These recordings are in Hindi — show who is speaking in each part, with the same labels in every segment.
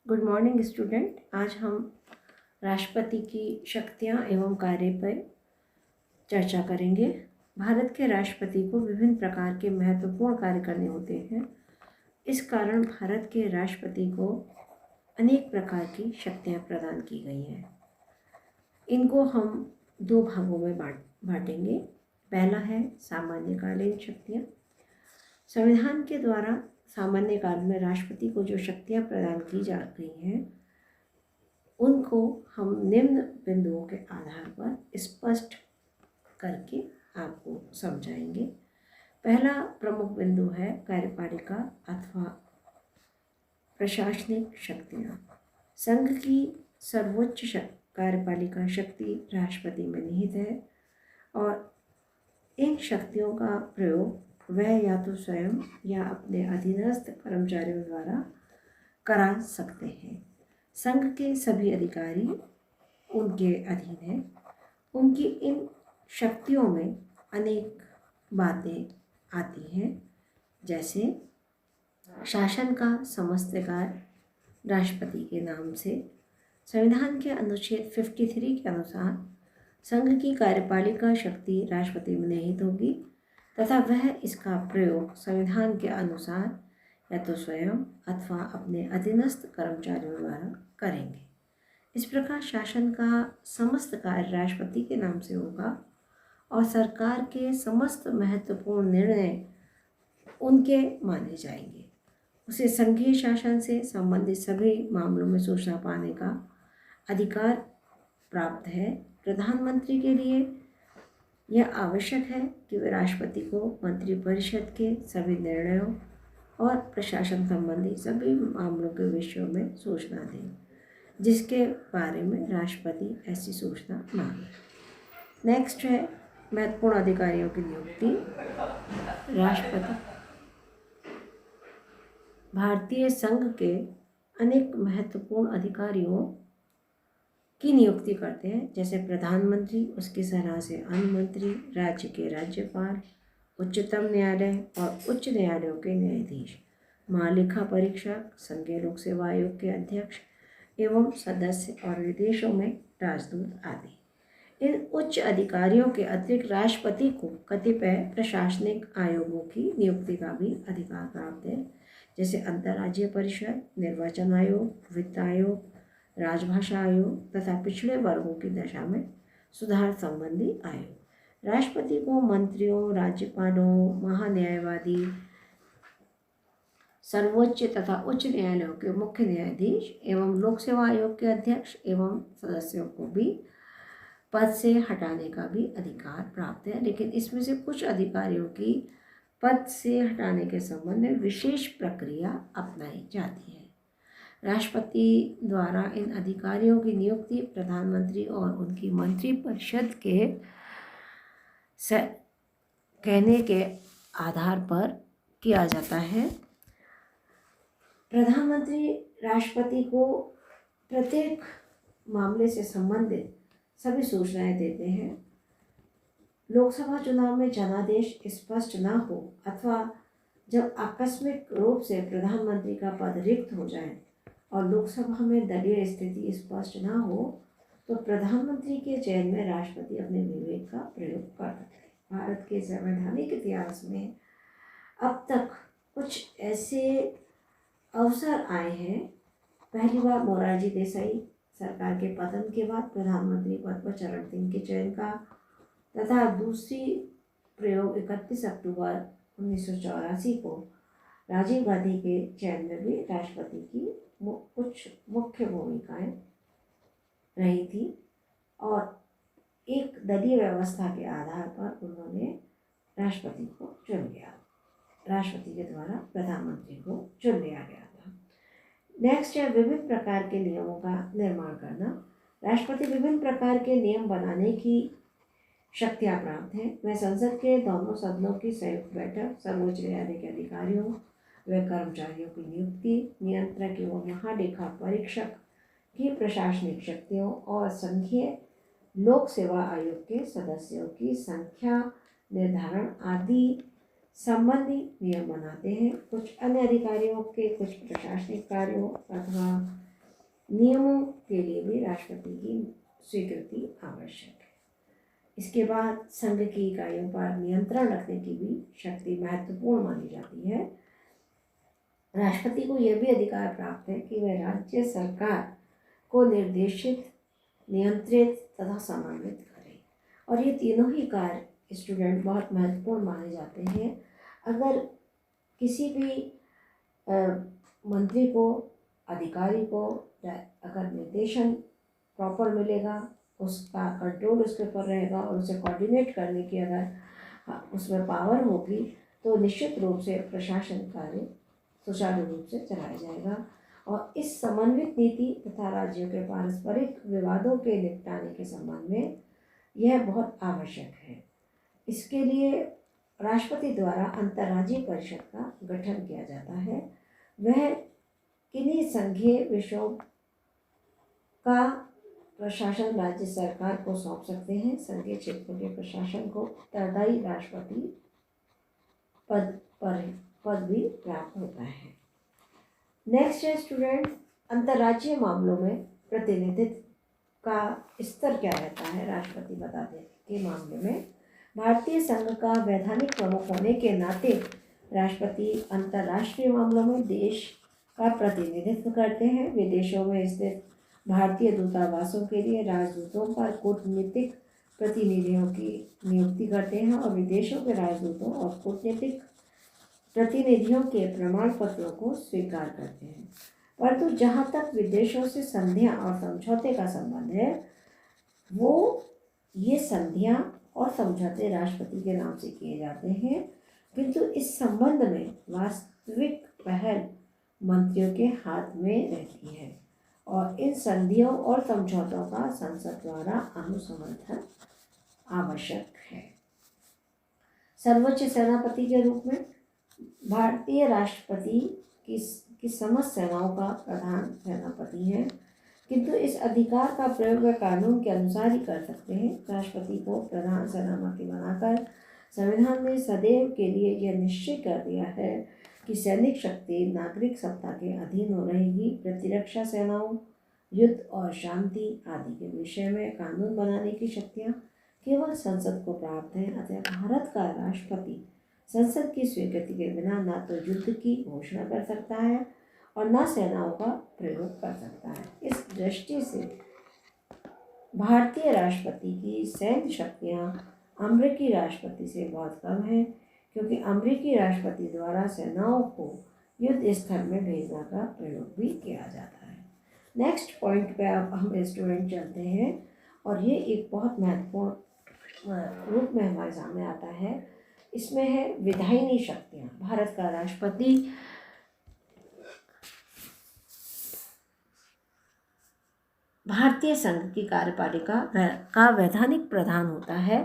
Speaker 1: Good morning student. आज हम राष्ट्रपति की शक्तियाँ एवं कार्य पर चर्चा करेंगे। भारत के राष्ट्रपति को विभिन्न प्रकार के महत्वपूर्ण कार्य करने होते हैं। इस कारण भारत के राष्ट्रपति को अनेक प्रकार की शक्तियाँ प्रदान की गई हैं। इनको हम दो भागों में बांटेंगे। पहला है सामान्यकालीन शक्तियाँ। संविधान के द्वारा सामान्य काल में राष्ट्रपति को जो शक्तियाँ प्रदान की जा रही हैं उनको हम निम्न बिंदुओं के आधार पर स्पष्ट करके आपको समझाएंगे। पहला प्रमुख बिंदु है कार्यपालिका अथवा प्रशासनिक शक्तियाँ। संघ की सर्वोच्च कार्यपालिका शक्ति राष्ट्रपति में निहित है और इन शक्तियों का प्रयोग वह या तो स्वयं या अपने अधीनस्थ कर्मचारियों द्वारा करा सकते हैं। संघ के सभी अधिकारी उनके अधीन हैं। उनकी इन शक्तियों में अनेक बातें आती हैं, जैसे शासन का समस्त कार्य राष्ट्रपति के नाम से। संविधान के अनुच्छेद 53 के अनुसार संघ की कार्यपालिका शक्ति राष्ट्रपति में निहित होगी तथा वह इसका प्रयोग संविधान के अनुसार या तो स्वयं अथवा अपने अधीनस्थ कर्मचारियों द्वारा करेंगे। इस प्रकार शासन का समस्त कार्य राष्ट्रपति के नाम से होगा और सरकार के समस्त महत्वपूर्ण निर्णय उनके माने जाएंगे। उसे संघीय शासन से संबंधित सभी मामलों में सूचना पाने का अधिकार प्राप्त है। प्रधानमंत्री के लिए यह आवश्यक है कि वे राष्ट्रपति को मंत्रिपरिषद के सभी निर्णयों और प्रशासन संबंधी सभी मामलों के विषयों में सूचना दें जिसके बारे में राष्ट्रपति ऐसी सूचना मांगे। नेक्स्ट है महत्वपूर्ण अधिकारियों की नियुक्ति। राष्ट्रपति भारतीय संघ के अनेक महत्वपूर्ण अधिकारियों की नियुक्ति करते हैं, जैसे प्रधानमंत्री, उसकी सलाह से अन्य मंत्री, राज्य के राज्यपाल, उच्चतम न्यायालय और उच्च न्यायालयों के न्यायाधीश, महालेखा परीक्षक, संघीय लोक सेवा आयोग के अध्यक्ष एवं सदस्य और विदेशों में राजदूत आदि। इन उच्च अधिकारियों के अतिरिक्त राष्ट्रपति को कतिपय प्रशासनिक आयोगों की नियुक्ति का भी अधिकार प्राप्त है, जैसे अंतर्राज्यीय परिषद, निर्वाचन आयोग, वित्त आयोग, राजभाषा आयोग तथा पिछड़े वर्गों की दशा में सुधार संबंधी आयोग। राष्ट्रपति को मंत्रियों, राज्यपालों, महान्यायवादी, सर्वोच्च तथा उच्च न्यायालयों के मुख्य न्यायाधीश एवं लोक सेवा आयोग के अध्यक्ष एवं सदस्यों को भी पद से हटाने का भी अधिकार प्राप्त है, लेकिन इसमें से कुछ अधिकारियों की पद से हटाने के संबंध में विशेष प्रक्रिया अपनाई जाती है। राष्ट्रपति द्वारा इन अधिकारियों की नियुक्ति प्रधानमंत्री और उनकी मंत्रिपरिषद के कहने के आधार पर किया जाता है। प्रधानमंत्री राष्ट्रपति को प्रत्येक मामले से संबंधित सभी सूचनाएं देते हैं। लोकसभा चुनाव में जनादेश स्पष्ट न हो अथवा जब आकस्मिक रूप से प्रधानमंत्री का पद रिक्त हो जाए और लोकसभा में दलीय स्थिति स्पष्ट न हो तो प्रधानमंत्री के चयन में राष्ट्रपति अपने विवेक का प्रयोग कर सकते हैं। भारत के संवैधानिक इतिहास में अब तक कुछ ऐसे अवसर आए हैं। पहली बार मोरारजी देसाई सरकार के पतन के बाद प्रधानमंत्री पद पर चरण सिंह के चयन का तथा दूसरी प्रयोग 31 अक्टूबर 1984 को राजीव गांधी के चयन में भी राष्ट्रपति की कुछ मुख्य भूमिकाएं रही थी और एक दलीय व्यवस्था के आधार पर उन्होंने राष्ट्रपति को चुन लिया। राष्ट्रपति के द्वारा प्रधानमंत्री को चुन लिया गया था। नेक्स्ट है विभिन्न प्रकार के नियमों का निर्माण करना। राष्ट्रपति विभिन्न प्रकार के नियम बनाने की शक्तियाँ प्राप्त हैं। वह संसद के दोनों सदनों की संयुक्त बैठक, सर्वोच्च न्यायालय के अधिकारियों व कर्मचारियों की नियुक्ति, नियंत्रक एवं महालेखा परीक्षक की प्रशासनिक शक्तियों और संघीय लोक सेवा आयोग के सदस्यों की संख्या निर्धारण आदि संबंधी नियम बनाते हैं। कुछ अन्य अधिकारियों के कुछ प्रशासनिक कार्यों अथवा नियमों के लिए भी राष्ट्रपति की स्वीकृति आवश्यक है। इसके बाद संघ की इकाइयों पर नियंत्रण रखने की भी शक्ति महत्वपूर्ण मानी जाती है। राष्ट्रपति को यह भी अधिकार प्राप्त है कि वह राज्य सरकार को निर्देशित, नियंत्रित तथा समन्वित करे। और ये तीनों ही कार्य स्टूडेंट बहुत महत्वपूर्ण माने जाते हैं। अगर किसी भी मंत्री को, अधिकारी को अगर निर्देशन प्रॉपर मिलेगा, उसका कंट्रोल उसके ऊपर रहेगा और उसे कोऑर्डिनेट करने की अगर उसमें पावर होगी, तो निश्चित रूप से प्रशासन कार्य सुचारू रूप से चलाया जाएगा। और इस समन्वित नीति तथा राज्यों के पारस्परिक विवादों के निपटाने के संबंध में यह बहुत आवश्यक है। इसके लिए राष्ट्रपति द्वारा अंतर्राज्यीय परिषद का गठन किया जाता है। वह किन्हीं संघीय विषयों का प्रशासन राज्य सरकार को सौंप सकते हैं। संघीय क्षेत्रों के प्रशासन को उत्तरदायी राष्ट्रपति पद भी प्राप्त होता है। नेक्स्ट है स्टूडेंट, अंतर्राज्यीय मामलों में प्रतिनिधित्व का स्तर क्या रहता है राष्ट्रपति बताते के मामले में। भारतीय संघ का वैधानिक प्रमुख होने के नाते राष्ट्रपति अंतर्राष्ट्रीय मामलों में देश का प्रतिनिधित्व करते हैं। विदेशों में स्थित भारतीय दूतावासों के लिए राजदूतों पर कूटनीतिक प्रतिनिधियों की नियुक्ति करते हैं और विदेशों के राजदूतों और कूटनीतिक प्रतिनिधियों के प्रमाण पत्रों को स्वीकार करते हैं। परंतु जहाँ तक विदेशों से संधियाँ और समझौते का संबंध है, वो ये संधियाँ और समझौते राष्ट्रपति के नाम से किए जाते हैं, किंतु इस संबंध में वास्तविक पहल मंत्रियों के हाथ में रहती है और इन संधियों और समझौतों का संसद द्वारा अनुसमर्थन आवश्यक है। सर्वोच्च सेनापति के रूप में भारतीय राष्ट्रपति की समस्त सेनाओं का प्रधान सेनापति है, किंतु इस अधिकार का प्रयोग वे कानून के अनुसार ही कर सकते हैं। राष्ट्रपति को प्रधान सेनापति बनाकर संविधान ने सदैव के लिए यह निश्चय कर दिया है कि सैनिक शक्ति नागरिक सत्ता के अधीन हो रहेगी। प्रतिरक्षा सेनाओं, युद्ध और शांति आदि के विषय में कानून बनाने की शक्तियाँ केवल संसद को प्राप्त हैं। अतः भारत का राष्ट्रपति संसद की स्वीकृति के बिना न तो युद्ध की घोषणा कर सकता है और न सेनाओं का प्रयोग कर सकता है। इस दृष्टि से भारतीय राष्ट्रपति की सैन्य शक्तियाँ अमेरिकी राष्ट्रपति से बहुत कम हैं, क्योंकि अमेरिकी राष्ट्रपति द्वारा सेनाओं को युद्ध स्थल में भेजने का प्रयोग भी किया जाता है। नेक्स्ट पॉइंट पे अब हम स्टूडेंट चलते हैं और ये एक बहुत महत्वपूर्ण रूप में हमारे सामने आता है। इसमें है विधायिनी शक्तियाँ। भारत का राष्ट्रपति भारतीय संघ की कार्यपालिका का वैधानिक प्रधान होता है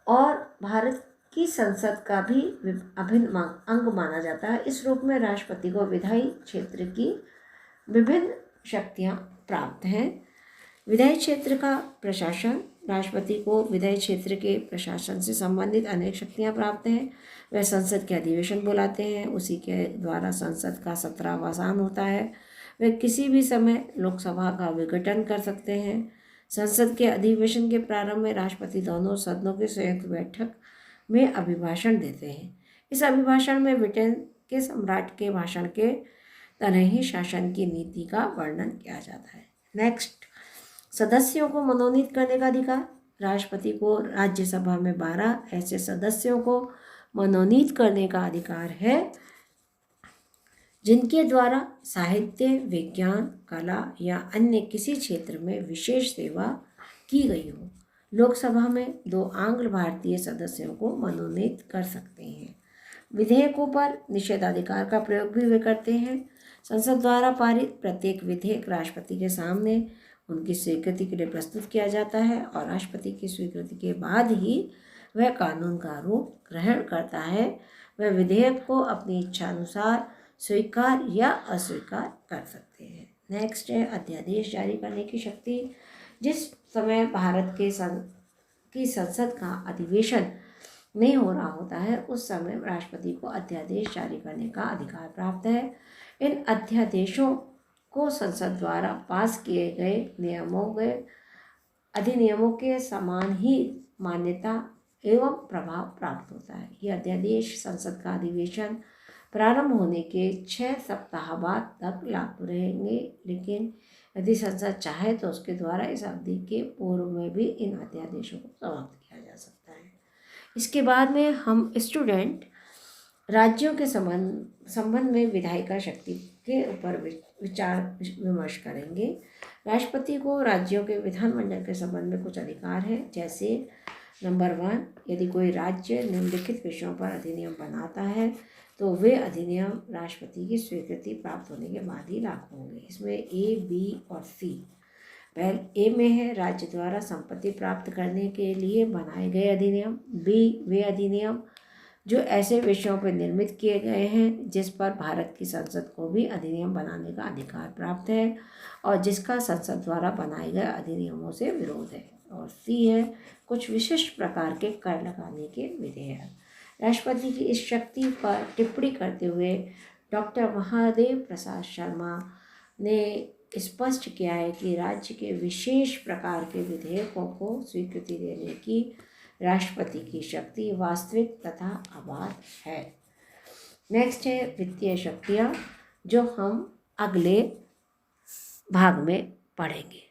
Speaker 1: और भारत की संसद का भी अभिन्न अंग माना जाता है। इस रूप में राष्ट्रपति को विधायी क्षेत्र की विभिन्न शक्तियाँ प्राप्त हैं। विधायी क्षेत्र का प्रशासन, राष्ट्रपति को विधायी क्षेत्र के प्रशासन से संबंधित अनेक शक्तियाँ प्राप्त हैं। वह संसद के अधिवेशन बुलाते हैं, उसी के द्वारा संसद का सत्रावसान होता है। वे किसी भी समय लोकसभा का विघटन कर सकते हैं। संसद के अधिवेशन के प्रारंभ में राष्ट्रपति दोनों सदनों की संयुक्त बैठक में अभिभाषण देते हैं। इस अभिभाषण में ब्रिटेन के सम्राट के भाषण के तरह ही शासन की नीति का वर्णन किया जाता है। नेक्स्ट, सदस्यों को मनोनीत करने का अधिकार। राष्ट्रपति को राज्यसभा में 12 ऐसे सदस्यों को मनोनीत करने का अधिकार है जिनके द्वारा साहित्य, विज्ञान, कला या अन्य किसी क्षेत्र में विशेष सेवा की गई हो। लोकसभा में 2 आंग्ल भारतीय सदस्यों को मनोनीत कर सकते हैं। विधेयकों पर निषेधाधिकार का प्रयोग भी वे करते हैं। संसद द्वारा पारित प्रत्येक विधेयक राष्ट्रपति के सामने उनकी स्वीकृति के लिए प्रस्तुत किया जाता है और राष्ट्रपति की स्वीकृति के बाद ही वह कानून का रूप ग्रहण करता है। वह विधेयक को अपनी इच्छा अनुसार स्वीकार या अस्वीकार कर सकते हैं। नेक्स्ट है अध्यादेश जारी करने की शक्ति। जिस समय भारत की संसद का अधिवेशन नहीं हो रहा होता है, उस समय राष्ट्रपति को अध्यादेश जारी करने का अधिकार प्राप्त है। इन अध्यादेशों को संसद द्वारा पास किए गए अधिनियमों के समान ही मान्यता एवं प्रभाव प्राप्त होता है। यह अध्यादेश संसद का अधिवेशन प्रारंभ होने के 6 सप्ताह बाद तक लागू रहेंगे, लेकिन यदि संसद चाहे तो उसके द्वारा इस अवधि के पूर्व में भी इन अध्यादेशों को समाप्त किया जा सकता है। इसके बाद में हम स्टूडेंट राज्यों के संबंध में विधायिका शक्ति के ऊपर विचार विमर्श करेंगे। राष्ट्रपति को राज्यों के विधानमंडल के संबंध में कुछ अधिकार है, जैसे नंबर 1, यदि कोई राज्य निम्नलिखित विषयों पर अधिनियम बनाता है तो वे अधिनियम राष्ट्रपति की स्वीकृति प्राप्त होने के बाद ही लागू होंगे। इसमें ए, बी और सी। पहले ए में है राज्य द्वारा संपत्ति प्राप्त करने के लिए बनाए गए अधिनियम। बी, वे अधिनियम जो ऐसे विषयों पर निर्मित किए गए हैं जिस पर भारत की संसद को भी अधिनियम बनाने का अधिकार प्राप्त है और जिसका संसद द्वारा बनाए गए अधिनियमों से विरोध है। और सी है कुछ विशिष्ट प्रकार के कर लगाने के विधेयक। राष्ट्रपति की इस शक्ति पर टिप्पणी करते हुए डॉक्टर महादेव प्रसाद शर्मा ने स्पष्ट किया है कि राज्य के विशेष प्रकार के विधेयकों को स्वीकृति देने की राष्ट्रपति की शक्ति वास्तविक तथा अबाध है। नेक्स्ट है वित्तीय शक्तियाँ, जो हम अगले भाग में पढ़ेंगे।